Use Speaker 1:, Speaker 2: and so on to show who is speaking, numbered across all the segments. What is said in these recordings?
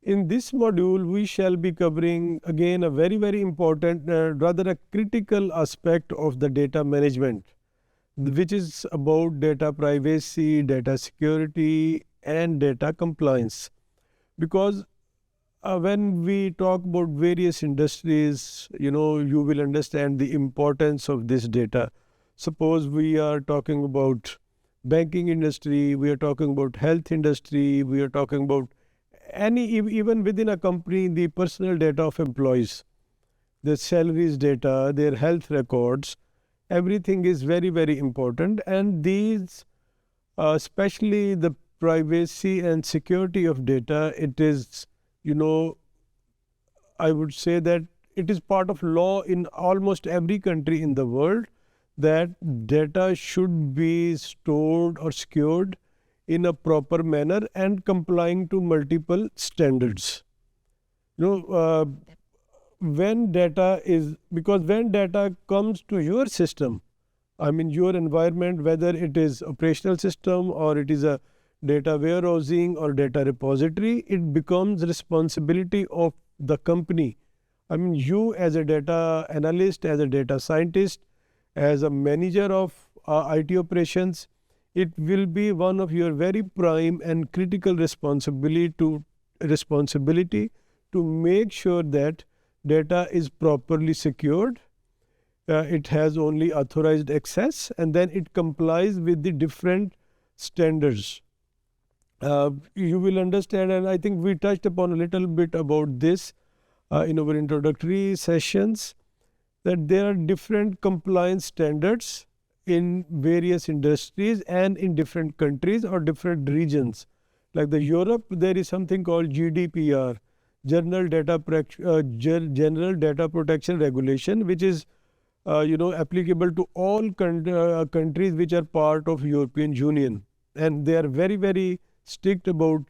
Speaker 1: In this module, we shall be covering again a very important, rather a critical aspect of the data management, which is about data privacy, data security, and data compliance. Because when we talk about various industries, you will understand the importance of this data. Suppose we are talking about banking industry, we are talking about health industry, we are talking about even within a company, the personal data of employees, their salaries data, their health records, everything is very important. And these, especially the privacy and security of data, it is, you know, I would say that it is part of law in almost every country in the world that data should be stored or secured in a proper manner and complying to multiple standards. You know, when data is, because when data comes to your system, I mean your environment, whether it is operational system or it is a data warehousing or data repository, it becomes responsibility of the company. I mean, you as a data analyst, as a data scientist, as a manager of IT operations, it will be one of your very prime and critical responsibility to make sure that data is properly secured, it has only authorized access, and then it complies with the different standards. You will understand, and I think we touched upon a little bit about this in our introductory sessions, that there are different compliance standards in various industries and in different countries or different regions. Like the Europe, there is something called GDPR, General Data Protection Regulation, which is applicable to all countries which are part of European Union, and they are very strict about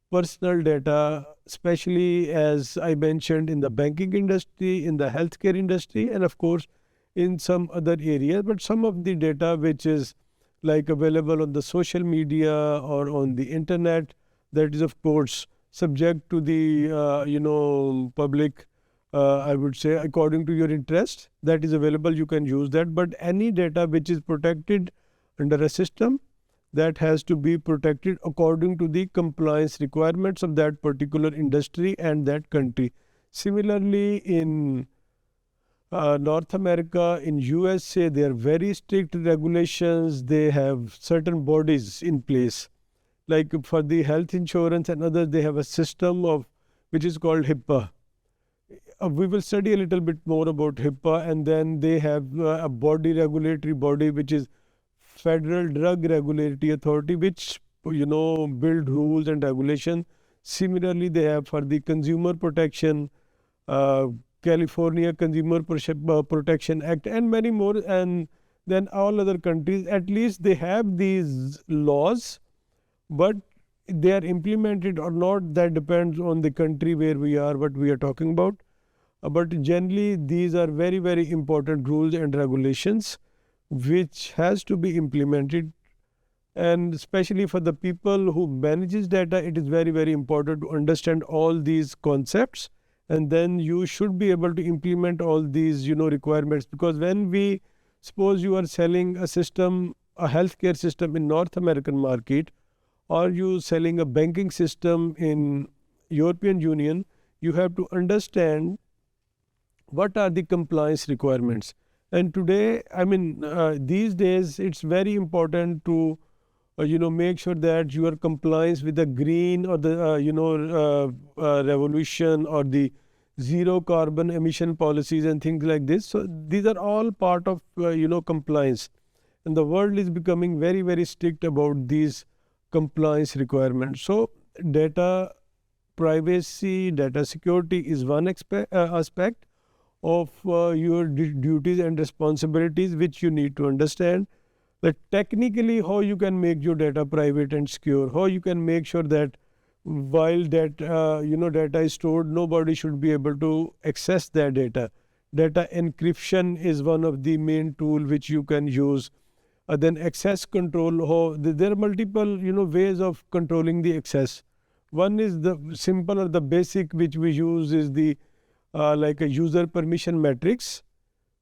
Speaker 1: personal data, especially as I mentioned in the banking industry, in the healthcare industry, and of course in some other areas. But some of the data which is like available on the social media or on the internet, that is of course subject to the public, I would say, according to your interest, that is available, you can use that. But any data which is protected under a system, that has to be protected according to the compliance requirements of that particular industry and that country. Similarly, in North America, in USA, there are very strict regulations. They have certain bodies in place. Like for the health insurance and others, they have a system of which is called HIPAA. We will study a little bit more about HIPAA, and then they have a regulatory body, which is Federal Drug Regulatory Authority, which build rules and regulation. Similarly, they have for the consumer protection, California Consumer Protection Act, and many more. And then all other countries, at least they have these laws, but they are implemented or not, that depends on the country where we are, what we are talking about. But generally, these are very important rules and regulations which has to be implemented. And especially for the people who manages data, it is very important to understand all these concepts, and then you should be able to implement all these requirements. Because when we suppose you are selling a system, a healthcare system in North American market, or you selling a banking system in European Union, you have to understand what are the compliance requirements. And today, I mean, these days, it's very important to, make sure that you are compliance with the green or the, revolution or the zero carbon emission policies and things like this. So these are all part of, compliance. And the world is becoming very strict about these compliance requirements. So data privacy, data security is one aspect of your duties and responsibilities, which you need to understand. That technically how you can make your data private and secure, how you can make sure that while that data is stored, nobody should be able to access that data. Data encryption is one of the main tool which you can use. Then access control, there are multiple ways of controlling the access. One is the simple or the basic which we use is the like a user permission matrix.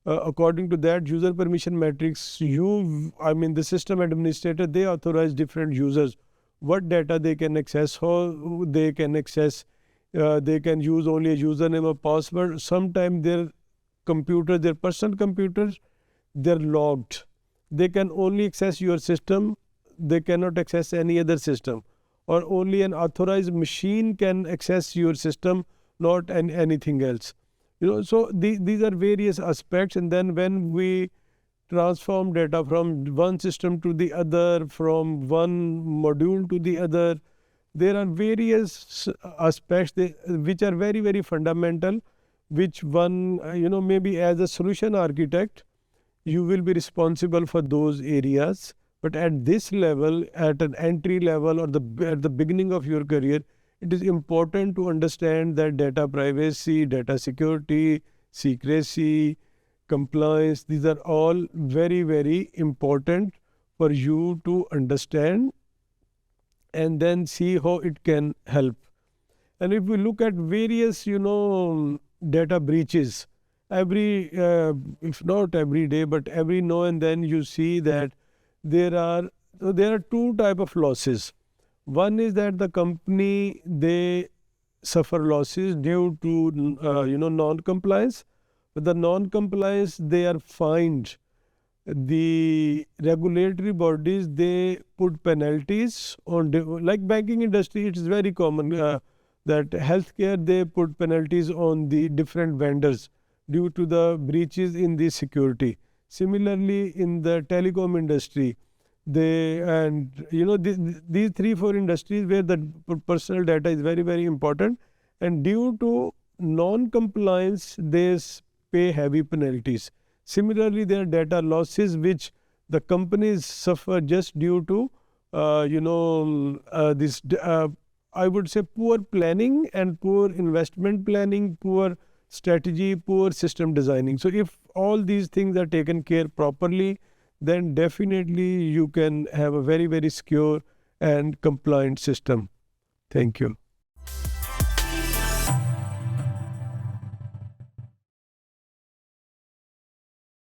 Speaker 1: According to that user permission matrix, the system administrator, they authorize different users what data they can access, how they can access. They can use only a username or password. Sometimes their personal computers, they're logged. They can only access your system. They cannot access any other system, or only an authorized machine can access your system, not anything else. So these are various aspects. And then when we transform data from one system to the other, from one module to the other, there are various aspects which are very, very fundamental, which one, maybe as a solution architect, you will be responsible for those areas. But at this level, at an entry level, or at the beginning of your career, it is important to understand that data privacy, data security, secrecy, compliance, these are all very, very important for you to understand, and then see how it can help. And if we look at various, data breaches, if not every day, but every now and then, you see that there are two type of losses. One is that the company, they suffer losses due to non-compliance. With the non-compliance, they are fined. The regulatory bodies, they put penalties on, like banking industry, it is very common that healthcare, they put penalties on the different vendors due to the breaches in the security. Similarly, in the telecom industry, these 3-4 industries where the personal data is very, very important, and due to non-compliance, they pay heavy penalties. Similarly, there are data losses which the companies suffer just due to I would say poor planning and poor investment planning, poor strategy, poor system designing. So if all these things are taken care properly, then definitely you can have a very, very secure and compliant system. Thank you.